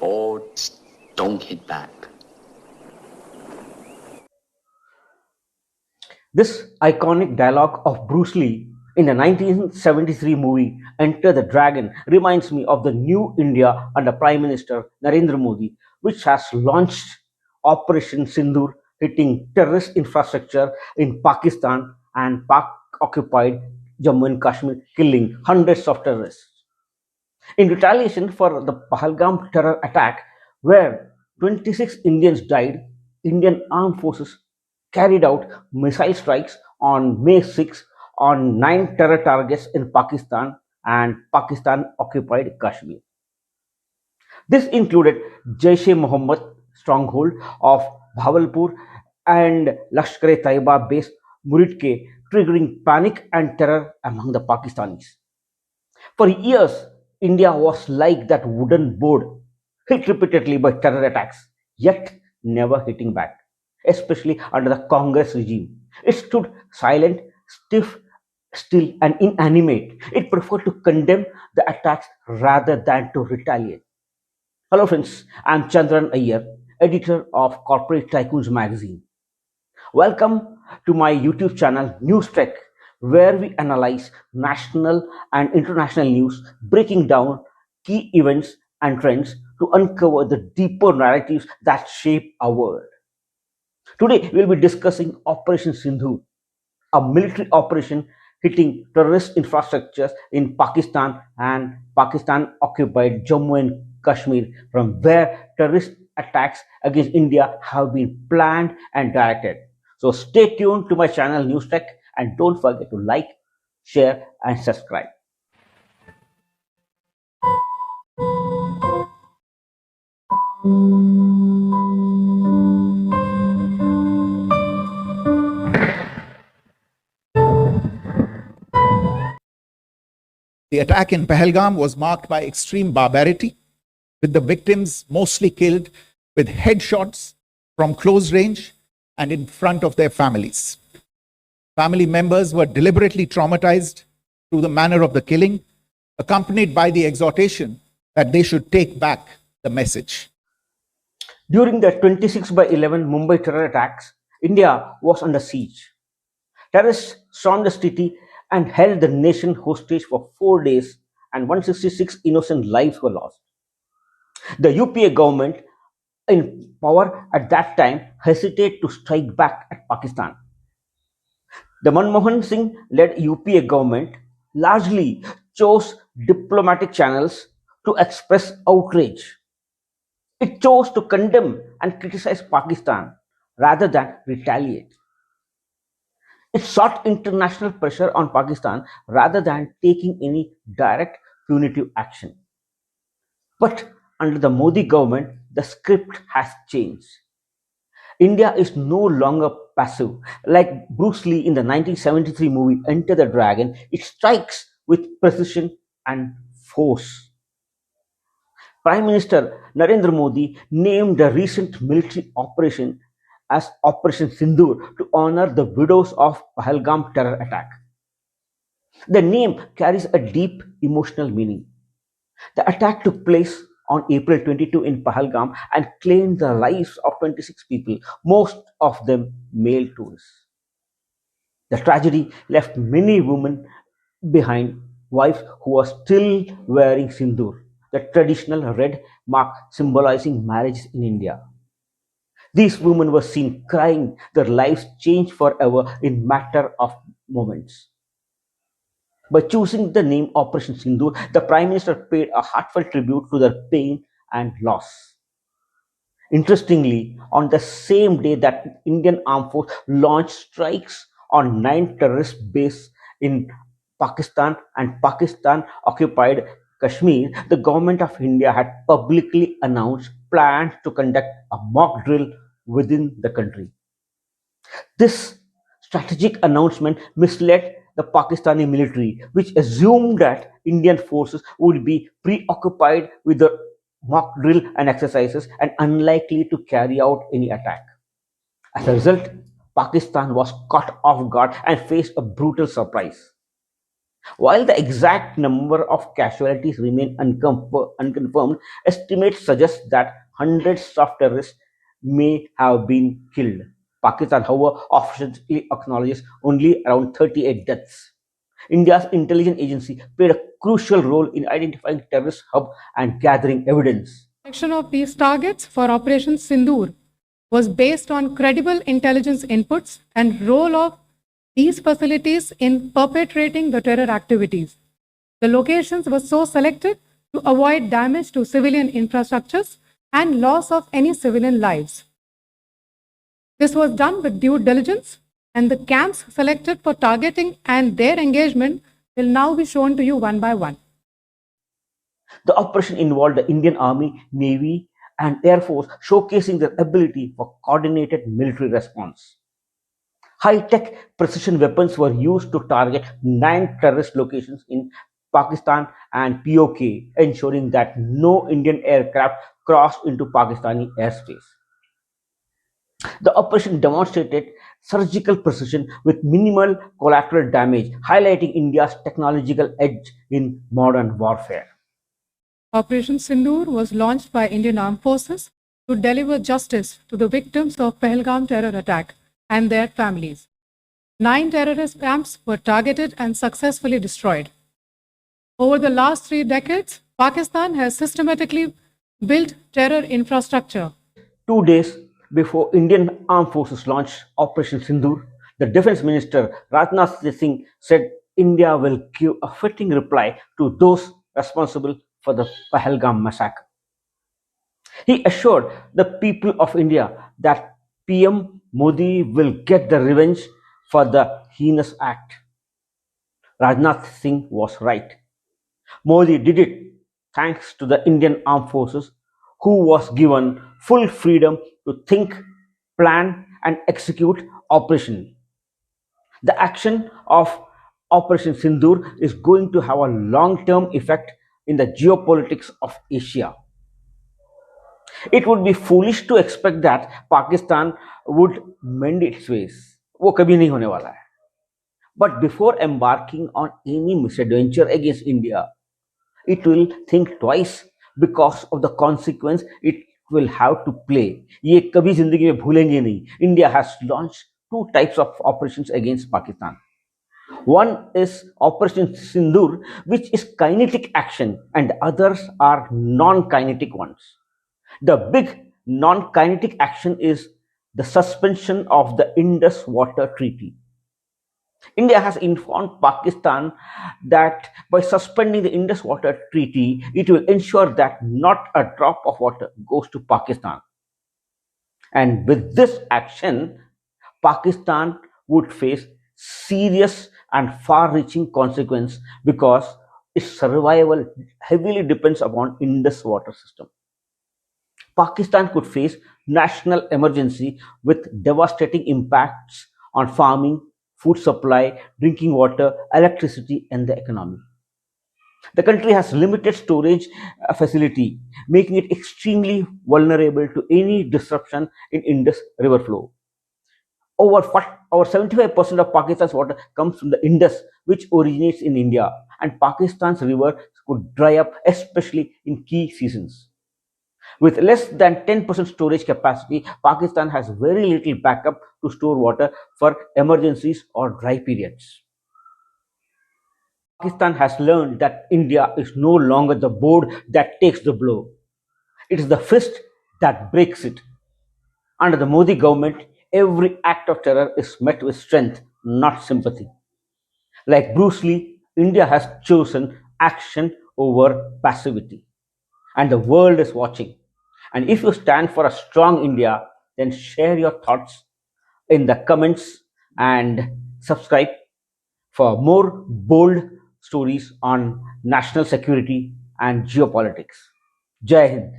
or don't hit back. This iconic dialogue of Bruce Lee in the 1973 movie Enter the Dragon reminds me of the new India under Prime Minister Narendra Modi, which has launched Operation Sindoor, hitting terrorist infrastructure in Pakistan and Pak occupied Jammu and Kashmir, killing hundreds of terrorists. In retaliation for the Pahalgam terror attack, where 26 Indians died, Indian armed forces carried out missile strikes on May 6 on 9 terror targets in Pakistan and Pakistan occupied Kashmir. This included Jaish-e-Mohammed stronghold of Bhavalpur and Lashkar-e-Taiba base Muridke, triggering panic and terror among the Pakistanis. For years, India was like that wooden board, hit repeatedly by terror attacks, yet never hitting back, especially under the Congress regime. It stood silent, stiff, still, and inanimate. It preferred to condemn the attacks rather than to retaliate. Hello, friends. I'm Chandran Iyer, editor of Corporate Tycoons magazine. Welcome to my YouTube channel News Tech, where we analyze national and international news, breaking down key events and trends to uncover the deeper narratives that shape our world. Today, we'll be discussing Operation Sindhu, a military operation hitting terrorist infrastructures in Pakistan and Pakistan occupied Jammu and Kashmir, from where terrorist attacks against India have been planned and directed. So stay tuned to my channel News Tech and don't forget to like, share, and subscribe. The attack in Pahalgam was marked by extreme barbarity, with the victims mostly killed with headshots from close range and in front of their families. Family members were deliberately traumatized through the manner of the killing, accompanied by the exhortation that they should take back the message. During the 26 by 11 Mumbai terror attacks, India was under siege. Terrorists stormed the city and held the nation hostage for 4 days, and 166 innocent lives were lost. The UPA government in power at that time hesitated to strike back at Pakistan. The Manmohan Singh led UPA government largely chose diplomatic channels to express outrage. It chose to condemn and criticize Pakistan rather than retaliate. It sought international pressure on Pakistan rather than taking any direct punitive action. But under the Modi government, the script has changed. India is no longer passive. Like Bruce Lee in the 1973 movie Enter the Dragon, it strikes with precision and force. Prime Minister Narendra Modi named the recent military operation as Operation Sindoor to honor the widows of Pahalgam terror attack. The name carries a deep emotional meaning. The attack took place on April 22 in Pahalgam and claimed the lives of 26 people, most of them male tourists. The tragedy left many women behind, wives who were still wearing sindoor, the traditional red mark symbolizing marriage in India. These women were seen crying, their lives changed forever in matter of moments. By choosing the name Operation Sindoor, the Prime Minister paid a heartfelt tribute to their pain and loss. Interestingly, on the same day that Indian Armed Force launched strikes on 9 terrorist bases in Pakistan and Pakistan occupied Kashmir, the government of India had publicly announced plans to conduct a mock drill within the country. This strategic announcement misled the Pakistani military, which assumed that Indian forces would be preoccupied with the mock drill and exercises and unlikely to carry out any attack. As a result, Pakistan was caught off guard and faced a brutal surprise. While the exact number of casualties remain unconfirmed, estimates suggest that hundreds of terrorists may have been killed. Pakistan, however, officially acknowledges only around 38 deaths. India's intelligence agency played a crucial role in identifying terrorist hub and gathering evidence. Selection of these targets for Operation Sindoor was based on credible intelligence inputs and role of these facilities in perpetrating the terror activities. The locations were so selected to avoid damage to civilian infrastructures and loss of any civilian lives. This was done with due diligence, and the camps selected for targeting and their engagement will now be shown to you one by one. The operation involved the Indian Army, Navy, and Air Force, showcasing their ability for coordinated military response. High-tech precision weapons were used to target 9 terrorist locations in Pakistan and POK, ensuring that no Indian aircraft crossed into Pakistani airspace. The operation demonstrated surgical precision with minimal collateral damage, highlighting India's technological edge in modern warfare. Operation Sindoor was launched by Indian Armed Forces to deliver justice to the victims of Pahalgam terror attack and their families. 9 terrorist camps were targeted and successfully destroyed. Over the last 3 decades, Pakistan has systematically built terror infrastructure. 2 days before Indian Armed Forces launched Operation Sindoor, the Defense Minister Rajnath Singh said India will give a fitting reply to those responsible for the Pahalgam massacre. He assured the people of India that PM Modi will get the revenge for the heinous act. Rajnath Singh was right. Modi did it thanks to the Indian Armed Forces, who was given full freedom to think, plan, and execute operation. The action of Operation Sindoor is going to have a long-term effect in the geopolitics of Asia. It would be foolish to expect that Pakistan would mend its ways. वो कभी नहीं होने वाला है. But before embarking on any misadventure against India, it will think twice because of the consequence it will have to play. ये कभी जिंदगी में भूलेंगे नहीं. India has launched 2 types of operations against Pakistan. One is Operation Sindoor, which is kinetic action, and others are non-kinetic ones. The big non-kinetic action is the suspension of the Indus Water Treaty. India has informed Pakistan that by suspending the Indus Water Treaty, it will ensure that not a drop of water goes to Pakistan. And with this action, Pakistan would face serious and far-reaching consequences because its survival heavily depends upon Indus water system. Pakistan could face national emergency with devastating impacts on farming, food supply, drinking water, electricity, and the economy. The country has limited storage facility, making it extremely vulnerable to any disruption in Indus river flow. Over 75% of Pakistan's water comes from the Indus, which originates in India, and Pakistan's river could dry up, especially in key seasons. With less than 10% storage capacity, Pakistan has very little backup to store water for emergencies or dry periods. Pakistan has learned that India is no longer the board that takes the blow. It is the fist that breaks it. Under the Modi government, every act of terror is met with strength, not sympathy. Like Bruce Lee, India has chosen action over passivity. And the world is watching. And if you stand for a strong India, then share your thoughts in the comments and subscribe for more bold stories on national security and geopolitics. Jai Hind.